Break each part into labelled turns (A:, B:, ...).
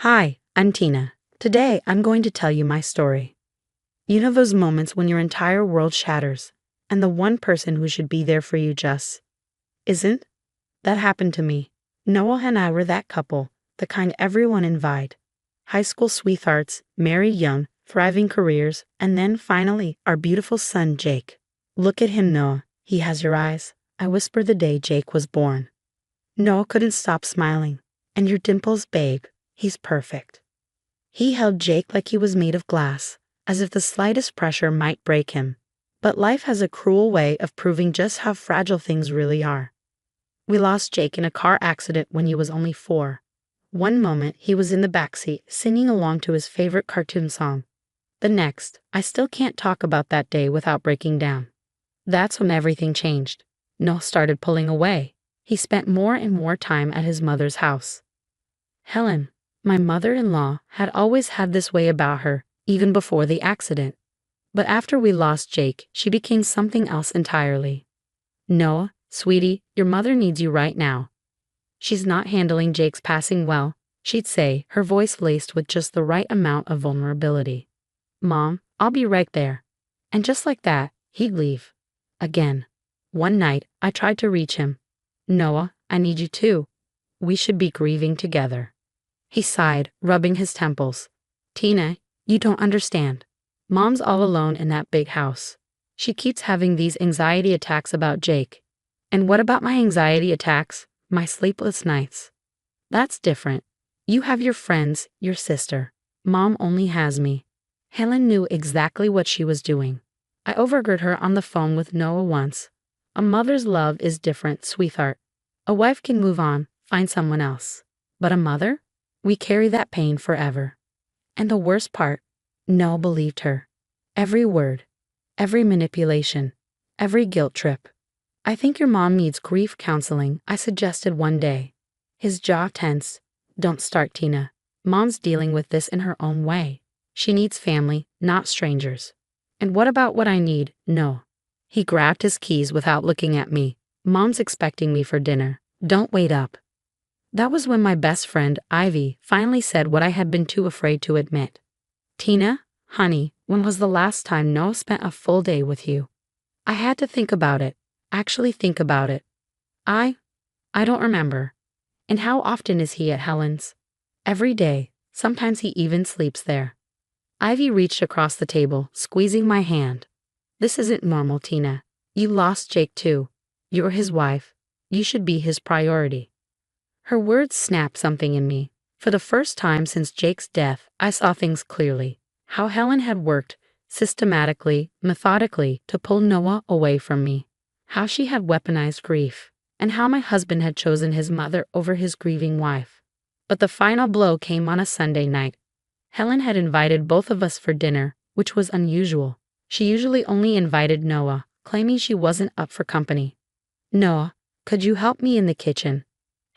A: Hi, I'm Tina. Today I'm going to tell you my story. You know those moments when your entire world shatters, and the one person who should be there for you just isn't? That happened to me. Noah and I were that couple, the kind everyone envied. High school sweethearts, married young, thriving careers, and then finally, our beautiful son Jake. Look at him, Noah. He has your eyes, I whispered the day Jake was born. Noah couldn't stop smiling. And your dimples, babe. He's perfect. He held Jake like he was made of glass, as if the slightest pressure might break him. But life has a cruel way of proving just how fragile things really are. We lost Jake in a car accident when he was only 4. One moment, he was in the backseat, singing along to his favorite cartoon song. The next, I still can't talk about that day without breaking down. That's when everything changed. Noah started pulling away. He spent more and more time at his mother's house. Helen, my mother-in-law, had always had this way about her, even before the accident. But after we lost Jake, she became something else entirely. Noah, sweetie, your mother needs you right now. She's not handling Jake's passing well, she'd say, her voice laced with just the right amount of vulnerability. Mom, I'll be right there. And just like that, he'd leave. Again. One night, I tried to reach him. Noah, I need you too. We should be grieving together. He sighed, rubbing his temples. Tina, you don't understand. Mom's all alone in that big house. She keeps having these anxiety attacks about Jake. And what about my anxiety attacks, my sleepless nights? That's different. You have your friends, your sister. Mom only has me. Helen knew exactly what she was doing. I overheard her on the phone with Noah once. A mother's love is different, sweetheart. A wife can move on, find someone else. But a mother? We carry that pain forever. And the worst part, Noah believed her. Every word, every manipulation, every guilt trip. I think your mom needs grief counseling, I suggested one day. His jaw tensed. Don't start, Tina. Mom's dealing with this in her own way. She needs family, not strangers. And what about what I need? No. He grabbed his keys without looking at me. Mom's expecting me for dinner. Don't wait up. That was when my best friend, Ivy, finally said what I had been too afraid to admit. Tina, honey, when was the last time Noah spent a full day with you? I had to think about it. Actually think about it. I don't remember. And how often is he at Helen's? Every day. Sometimes he even sleeps there. Ivy reached across the table, squeezing my hand. This isn't normal, Tina. You lost Jake too. You're his wife. You should be his priority. Her words snapped something in me. For the first time since Jake's death, I saw things clearly. How Helen had worked, systematically, methodically, to pull Noah away from me. How she had weaponized grief. And how my husband had chosen his mother over his grieving wife. But the final blow came on a Sunday night. Helen had invited both of us for dinner, which was unusual. She usually only invited Noah, claiming she wasn't up for company. Noah, could you help me in the kitchen?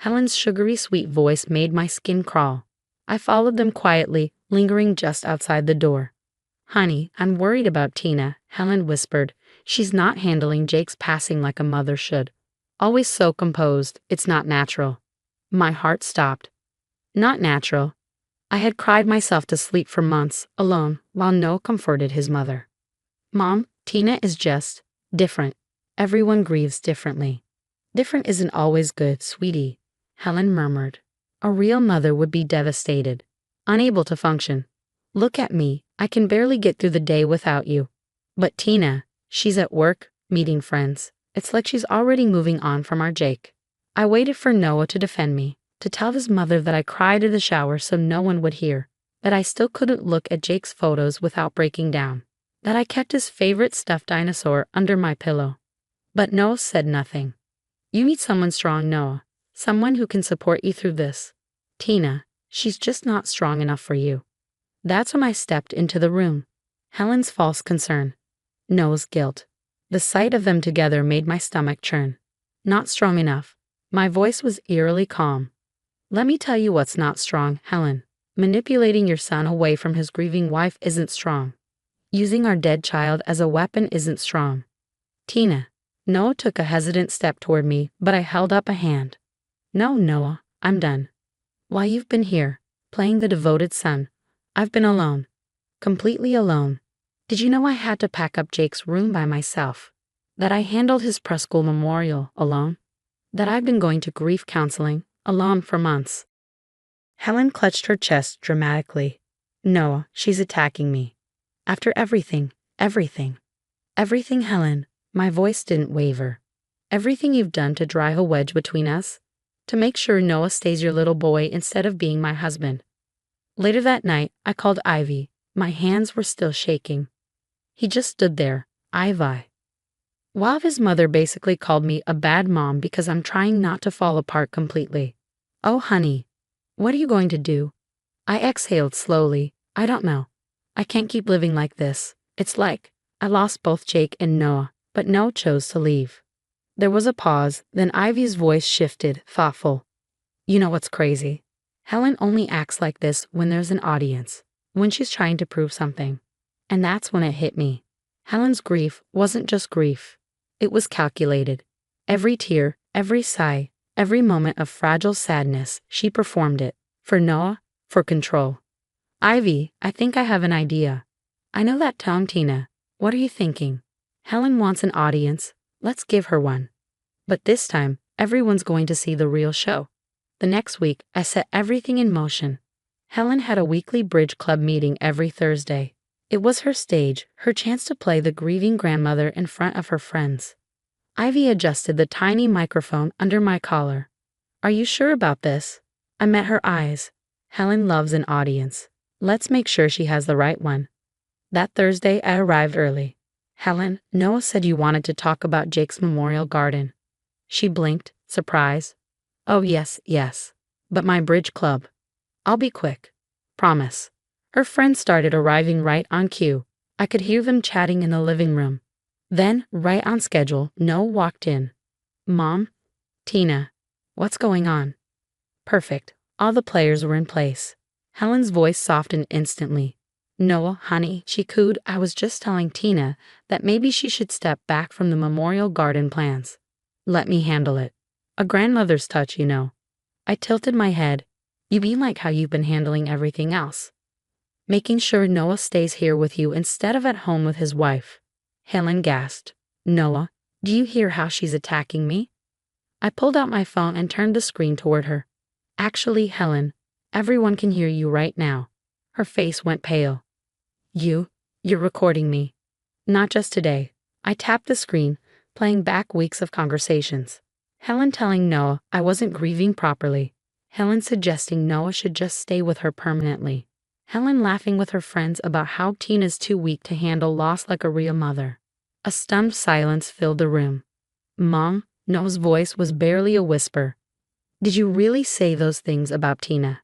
A: Helen's sugary sweet voice made my skin crawl. I followed them quietly, lingering just outside the door. Honey, I'm worried about Tina, Helen whispered. She's not handling Jake's passing like a mother should. Always so composed, it's not natural. My heart stopped. Not natural. I had cried myself to sleep for months, alone, while Noah comforted his mother. Mom, Tina is just different. Everyone grieves differently. Different isn't always good, sweetie, Helen murmured. A real mother would be devastated, unable to function. Look at me, I can barely get through the day without you. But Tina, she's at work, meeting friends. It's like she's already moving on from our Jake. I waited for Noah to defend me, to tell his mother that I cried in the shower so no one would hear, that I still couldn't look at Jake's photos without breaking down, that I kept his favorite stuffed dinosaur under my pillow. But Noah said nothing. You need someone strong, Noah. Someone who can support you through this. Tina, she's just not strong enough for you. That's when I stepped into the room. Helen's false concern. Noah's guilt. The sight of them together made my stomach churn. Not strong enough. My voice was eerily calm. Let me tell you what's not strong, Helen. Manipulating your son away from his grieving wife isn't strong. Using our dead child as a weapon isn't strong. Tina. Noah took a hesitant step toward me, but I held up a hand. No, Noah, I'm done. While you've been here, playing the devoted son. I've been alone. Completely alone. Did you know I had to pack up Jake's room by myself? That I handled his preschool memorial alone? That I've been going to grief counseling alone for months? Helen clutched her chest dramatically. Noah, she's attacking me. After everything, everything, Helen. My voice didn't waver. Everything you've done to drive a wedge between us, to make sure Noah stays your little boy instead of being my husband. Later that night, I called Ivy. My hands were still shaking. He just stood there, Ivy. While his mother basically called me a bad mom because I'm trying not to fall apart completely. Oh, honey, what are you going to do? I exhaled slowly. I don't know. I can't keep living like this. It's like I lost both Jake and Noah, but Noah chose to leave. There was a pause, then Ivy's voice shifted, thoughtful. You know what's crazy? Helen only acts like this when there's an audience, when she's trying to prove something. And that's when it hit me. Helen's grief wasn't just grief. It was calculated. Every tear, every sigh, every moment of fragile sadness, she performed it. For Noah, for control. Ivy, I think I have an idea. I know that Tom, Tina. What are you thinking? Helen wants an audience. Let's give her one. But this time, everyone's going to see the real show. The next week, I set everything in motion. Helen had a weekly bridge club meeting every Thursday. It was her stage, her chance to play the grieving grandmother in front of her friends. Ivy adjusted the tiny microphone under my collar. Are you sure about this? I met her eyes. Helen loves an audience. Let's make sure she has the right one. That Thursday, I arrived early. Helen, Noah said you wanted to talk about Jake's memorial garden. She blinked, surprised. Oh, yes. But my bridge club. I'll be quick. Promise. Her friends started arriving right on cue. I could hear them chatting in the living room. Then, right on schedule, Noah walked in. Mom? Tina. What's going on? Perfect. All the players were in place. Helen's voice softened instantly. Noah, honey, she cooed. I was just telling Tina that maybe she should step back from the memorial garden plans. Let me handle it. A grandmother's touch, you know. I tilted my head. You mean like how you've been handling everything else? Making sure Noah stays here with you instead of at home with his wife. Helen gasped. Noah, do you hear how she's attacking me? I pulled out my phone and turned the screen toward her. Actually, Helen, everyone can hear you right now. Her face went pale. You're recording me. Not just today. I tapped the screen, playing back weeks of conversations. Helen telling Noah I wasn't grieving properly. Helen suggesting Noah should just stay with her permanently. Helen laughing with her friends about how Tina's too weak to handle loss like a real mother. A stunned silence filled the room. Mom, Noah's voice was barely a whisper. Did you really say those things about Tina?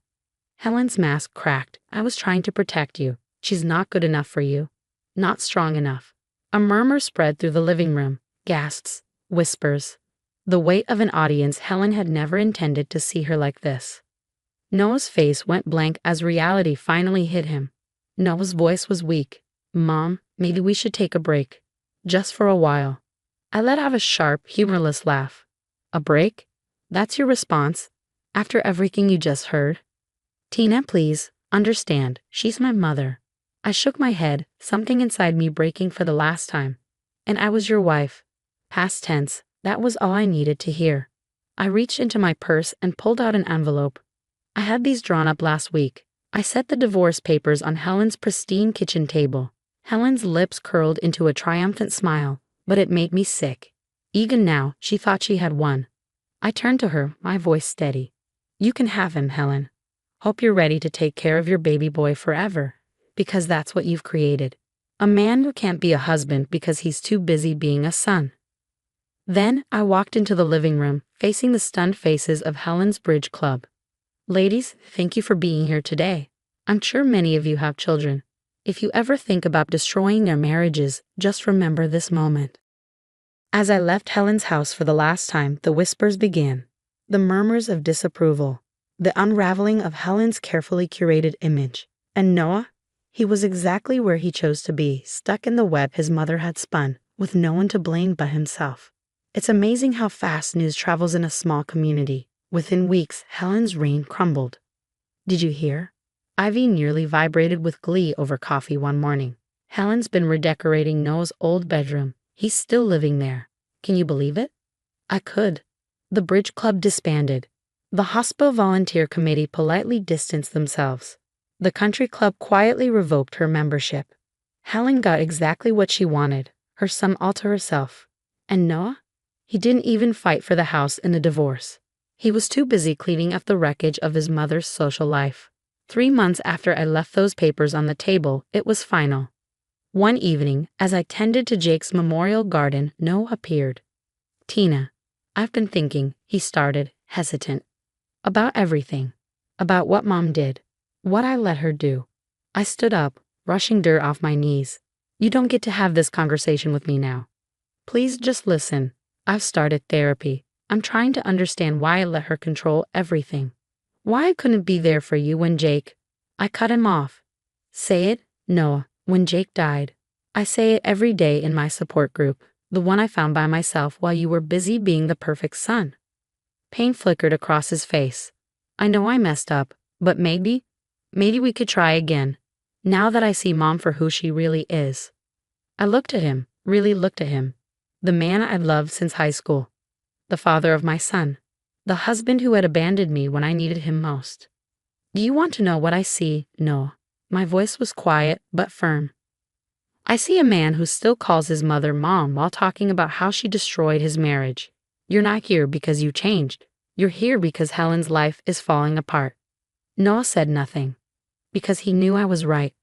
A: Helen's mask cracked. I was trying to protect you. She's not good enough for you. Not strong enough. A murmur spread through the living room. Gasps. Whispers. The weight of an audience. Helen had never intended to see her like this. Noah's face went blank as reality finally hit him. Noah's voice was weak. Mom, maybe we should take a break. Just for a while. I let out a sharp, humorless laugh. A break? That's your response? After everything you just heard? Tina, please, understand, she's my mother. I shook my head, something inside me breaking for the last time. And I was your wife. Past tense, that was all I needed to hear. I reached into my purse and pulled out an envelope. I had these drawn up last week. I set the divorce papers on Helen's pristine kitchen table. Helen's lips curled into a triumphant smile, but it made me sick. Even now, she thought she had won. I turned to her, my voice steady. You can have him, Helen. Hope you're ready to take care of your baby boy forever, because that's what you've created. A man who can't be a husband because he's too busy being a son. Then I walked into the living room, facing the stunned faces of Helen's bridge club. Ladies, thank you for being here today. I'm sure many of you have children. If you ever think about destroying their marriages, just remember this moment. As I left Helen's house for the last time, the whispers began. The murmurs of disapproval. The unraveling of Helen's carefully curated image. And Noah? He was exactly where he chose to be, stuck in the web his mother had spun, with no one to blame but himself. It's amazing how fast news travels in a small community. Within weeks, Helen's reign crumbled. Did you hear? Ivy nearly vibrated with glee over coffee one morning. Helen's been redecorating Noah's old bedroom. He's still living there. Can you believe it? I could. The bridge club disbanded. The hospital volunteer committee politely distanced themselves. The country club quietly revoked her membership. Helen got exactly what she wanted, her son all to herself. And Noah? He didn't even fight for the house in a divorce. He was too busy cleaning up the wreckage of his mother's social life. 3 months after I left those papers on the table, it was final. One evening, as I tended to Jake's memorial garden, Noah appeared. "Tina, I've been thinking," he started, hesitant. "About everything. About what Mom did. What I let her do." I stood up, brushing dirt off my knees. "You don't get to have this conversation with me now. Please just listen. I've started therapy. I'm trying to understand why I let her control everything. Why I couldn't be there for you when Jake—" I cut him off. "Say it, Noah, when Jake died. I say it every day in my support group, the one I found by myself while you were busy being the perfect son." Pain flickered across his face. "I know I messed up, but maybe we could try again. Now that I see Mom for who she really is." I looked at him, really looked at him. The man I'd loved since high school. The father of my son. The husband who had abandoned me when I needed him most. "Do you want to know what I see, Noah?" My voice was quiet but firm. "I see a man who still calls his mother Mom while talking about how she destroyed his marriage. You're not here because you changed. You're here because Helen's life is falling apart." Noah said nothing. Because he knew I was right.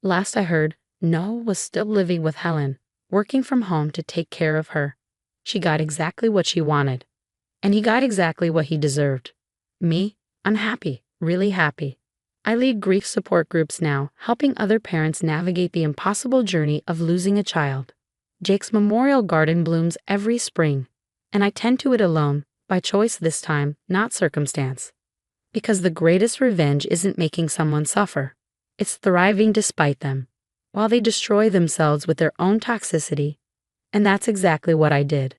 A: Last I heard, Noah was still living with Helen, working from home to take care of her. She got exactly what she wanted. And he got exactly what he deserved. Me, I'm happy, really happy. I lead grief support groups now, helping other parents navigate the impossible journey of losing a child. Jake's memorial garden blooms every spring, and I tend to it alone, by choice this time, not circumstance. Because the greatest revenge isn't making someone suffer. It's thriving despite them, while they destroy themselves with their own toxicity. And that's exactly what I did.